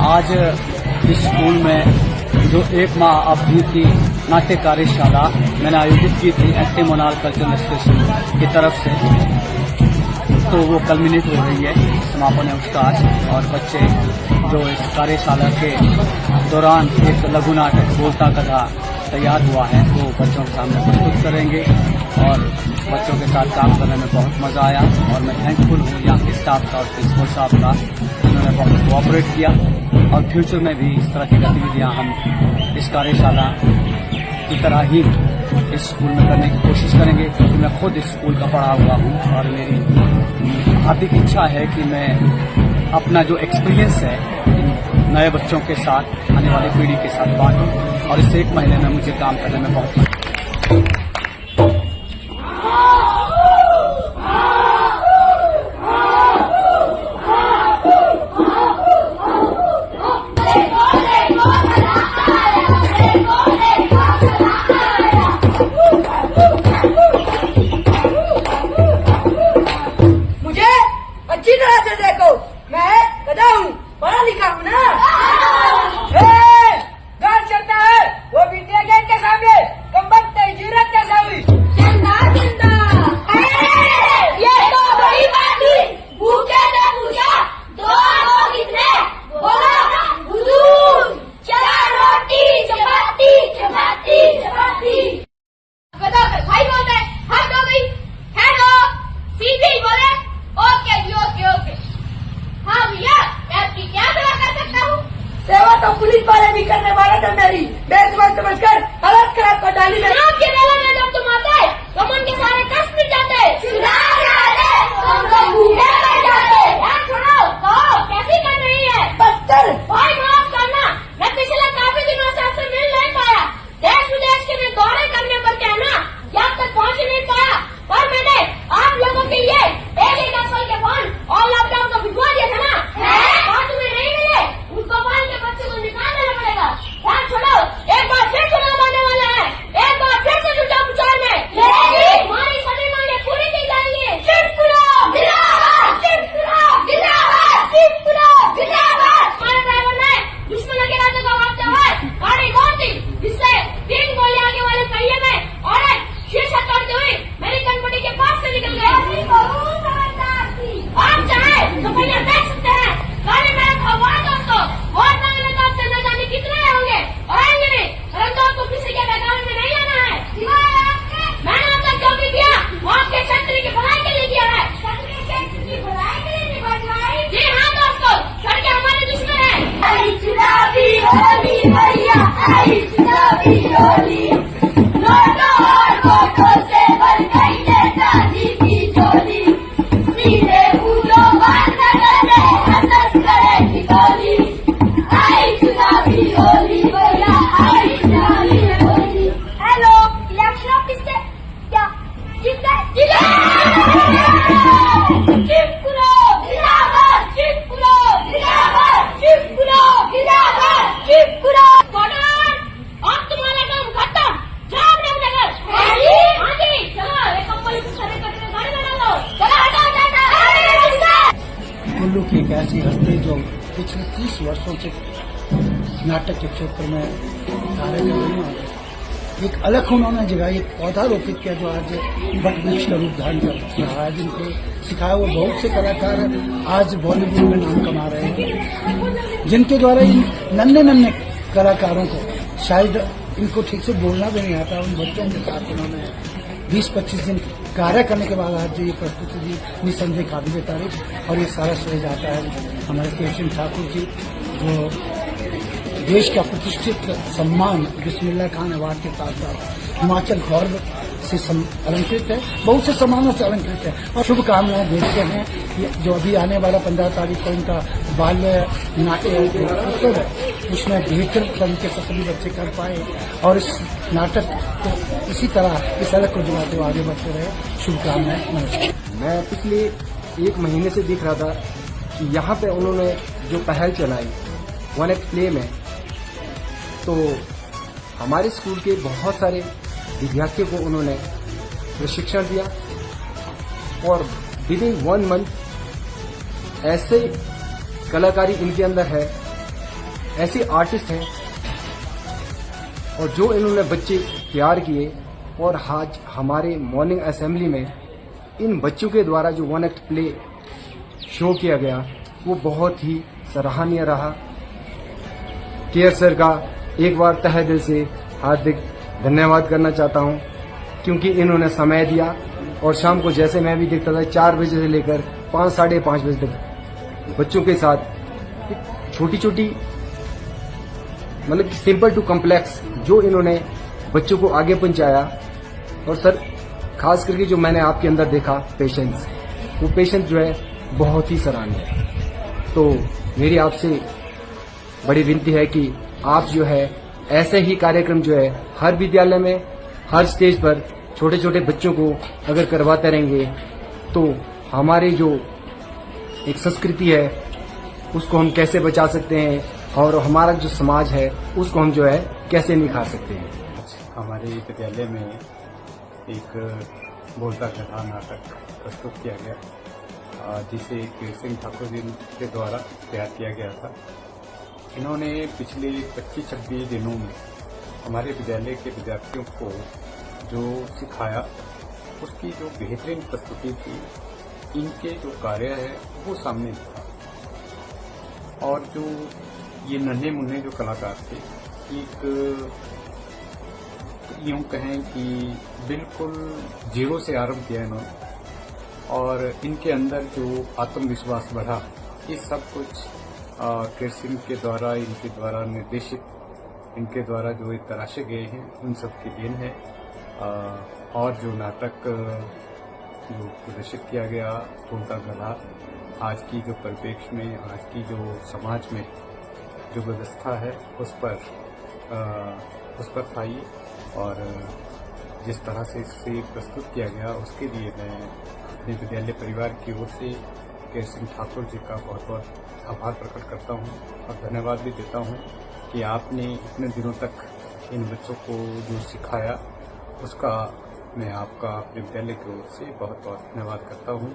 आज इस स्कूल में जो एक माह अवधि की नाट्य कार्यशाला मैंने आयोजित की थी एसटी मोनाल कल्चरल एसोसिएशन की तरफ से, तो वो कल्मिनेट हो रही है, समापन है उसका आज। और बच्चे जो इस कार्यशाला के दौरान एक लघु नाटक बोलता कथा तैयार हुआ है वो बच्चों के सामने प्रस्तुत करेंगे। और बच्चों के साथ काम करने में बहुत मजा आया और मैं थैंकफुल हूँ यहाँ के स्टाफ का और प्रिंसिपल साहब का, उन्होंने बहुत कोऑपरेट किया। और फ्यूचर में भी इस तरह की गतिविधियाँ हम इस कार्यशाला की तरह ही इस स्कूल में करने की कोशिश करेंगे, क्योंकि मैं खुद इस स्कूल का पढ़ा हुआ हूँ और मेरी हार्दिक इच्छा है कि मैं अपना जो एक्सपीरियंस है नए बच्चों के साथ, आने वाली पीढ़ी के साथ बांटूं। और इस एक महीने में मुझे काम करने में बहुत मुझे अच्छी तरह से देखो, मैं गधा हूँ, पढ़ा लिखा हूँ ना। गान चलता है वो विद्या ज्ञान के सामने कमबख्त जीरत कैसा हुई। चंदा चंदा ये तो बड़ी बात हुई। भूखे ने पूछा दो लोग कितने, बोला हुजूर 4 रोटी चपाती चपाती चपाती। गधा भाई बोलता है हाथ हो गई, हेलो सीधे ही बोले ओके जी ओके ओके। हाँ भैया आपकी क्या सेवा कर सकता हूँ। सेवा तो पुलिस वाले भी करने वाले थे, मेरी बेसमझ समझकर हालत खराब कर डाली। आपके मेले में जब तुम आते हैं तो मन के सारे कष्ट मिट जाते हैं, भूखे मर जाते। सुनो कहो कैसी कर रही है बदतर। भाई माफ करना, मैं पिछले काफी दिनों से आपसे मिल नहीं पाया। देश विदेश के में दौरे करने पर कहना यहाँ तक पहुँच नहीं पाया, पर मैंने आप लोगों के लिए एक असल के फोन और लैपटॉप तो भिजवा दिया था ना। बात तुम्हें नहीं मिले, उसको पाल के बच्चे को निकाल देना पड़ेगा। ध्यान छोड़ो, एक बार फिर चुनाव आने वाला है, एक बार फिर से जुटा प्रचार में हमारी सभी मांगे पूरी की जाएंगी। हमारे ड्राइवर ने दुश्मनों के रास्ते को भागते हुए गाड़ी मोड़ दी, जिससे 3 गोली आगे वाले पहिए में और एक शीशा तोड़ते हुए मेरी कनपट्टी के पास से निकल गए। आप चाहे तो पहिया देख सकते हैं, गाड़ी में रखा हुआ है दोस्तों। वोट मांगने तो आपसे न जाने कितने होंगे, आएंगे नहीं, परंतु आपको किसी के बैकग्राउंड में नहीं आना है। मैंने अब तक जो भी किया वो आपके क्षेत्र की भलाई के लिए किया है। जी हाँ दोस्तों, सड़कें हमारे दुश्मन है। आई चुनावी होली भैया, आई चुनावी होली, नोटों और वोटों से भर गई नेताजी की झोली। सीधे फूलों बांध करे हंस करे ठिठोली। आई चुनावी होली भैया, आई चुनावी होली। हेलो इलेक्शन ऑफिस से क्या जीत गए? अब तुम्हारा काम खत्म, जाओ नगर। हाँ जी चलो, एक कंपनी से सरे करके गाड़ी बना लो, चलो हटाओ। कुल्लू की एक ऐसी हस्ती जो पिछले 30 वर्षों से नाटक के क्षेत्र में कार्य कर रही है। एक अलग उन्होंने जगह एक पौधा रोपित किया जो आज वट वृक्ष का रूप धारण कर रहा है, जिनको सिखाया वो बहुत से कलाकार आज बॉलीवुड में नाम कमा रहे हैं, जिनके द्वारा इन नन्हे कलाकारों को शायद इनको ठीक से बोलना भी नहीं आता। उन बच्चों के साथ उन्होंने 20-25 दिन कार्य करने के बाद आज जो ये प्रस्तुति दी, निसंदेह काबिल तारीफ। और ये सारा श्रेय जाता है हमारे केशव ठाकुर जी, जो देश का प्रतिष्ठित सम्मान बिस्मिल्लाह खान अवार्ड के साथ साथ हिमाचल गौरव से अलंकृत है, बहुत से सम्मानों से अलंकृत है। और शुभकामनाएं देते हैं जो अभी आने वाला 15 तारीख को इनका बाल्य नाट्य उत्सव है, उसमें बेहतर तरीके से सभी बच्चे कर पाए और इस नाटक को इसी तरह इस अलग को दिलाते हुए आगे बढ़ते रहे। शुभकामनाएं। नमस्कार। मैं पिछले 1 महीने से देख रहा था कि यहाँ पे उन्होंने जो पहल चलाई वन एक्ट प्ले में, तो हमारे स्कूल के बहुत सारे विद्यार्थियों को उन्होंने प्रशिक्षण दिया और विदिन 1 मंथ ऐसे कलाकारी इनके अंदर है ऐसे आर्टिस्ट हैं और जो इन्होंने बच्चे तैयार किए, और आज हमारे मॉर्निंग असेंबली में इन बच्चों के द्वारा जो वन एक्ट प्ले शो किया गया वो बहुत ही सराहनीय रहा। केयर सर का एक बार तहे दिल से हार्दिक धन्यवाद करना चाहता हूं, क्योंकि इन्होंने समय दिया और शाम को जैसे मैं भी देखता था 4 बजे से लेकर 5 साढ़े 5 बजे तक बच्चों के साथ छोटी छोटी मतलब सिंपल टू कॉम्प्लेक्स जो इन्होंने बच्चों को आगे पहुंचाया। और सर खास करके जो मैंने आपके अंदर देखा पेशेंस, वो पेशेंस जो है बहुत ही सराहनीय है। तो मेरी आपसे बड़ी विनती है कि आप जो है ऐसे ही कार्यक्रम जो है हर विद्यालय में, हर स्टेज पर छोटे छोटे बच्चों को अगर करवाते रहेंगे तो हमारी जो एक संस्कृति है उसको हम कैसे बचा सकते हैं और हमारा जो समाज है उसको हम जो है कैसे निखार सकते हैं। हमारे विद्यालय में एक बोलता गधा नाटक प्रस्तुत किया गया, जिसे कीर्ति सिंह ठाकुर जी के द्वारा तैयार किया गया था। इन्होंने पिछले 25-26 दिनों में हमारे विद्यालय के विद्यार्थियों को जो सिखाया उसकी जो बेहतरीन प्रस्तुति थी, इनके जो कार्य है वो सामने था। और जो ये नन्हे मुन्ने जो कलाकार थे, एक यूं कहें कि बिल्कुल जीरो से आरंभ किया इन्होंने, और इनके अंदर जो आत्मविश्वास बढ़ा, ये सब कुछ कीर्ति सिंह के द्वारा, इनके द्वारा निर्देशित, इनके द्वारा जो ये तराशे गए हैं उन सब की देन है। और जो नाटक जो प्रदर्शित किया गया बोलता गधा, आज की जो परिप्रेक्ष्य में, आज की जो समाज में जो व्यवस्था है उस पर था ये। और जिस तरह से इसे प्रस्तुत किया गया उसके लिए मैं अपने विद्यालय परिवार की ओर से कीर्ति सिंह ठाकुर जी का बहुत बहुत आभार प्रकट करता हूँ और धन्यवाद भी देता हूँ कि आपने इतने दिनों तक इन बच्चों को जो सिखाया उसका मैं आपका अपने विद्यालय की ओर से बहुत बहुत धन्यवाद करता हूँ।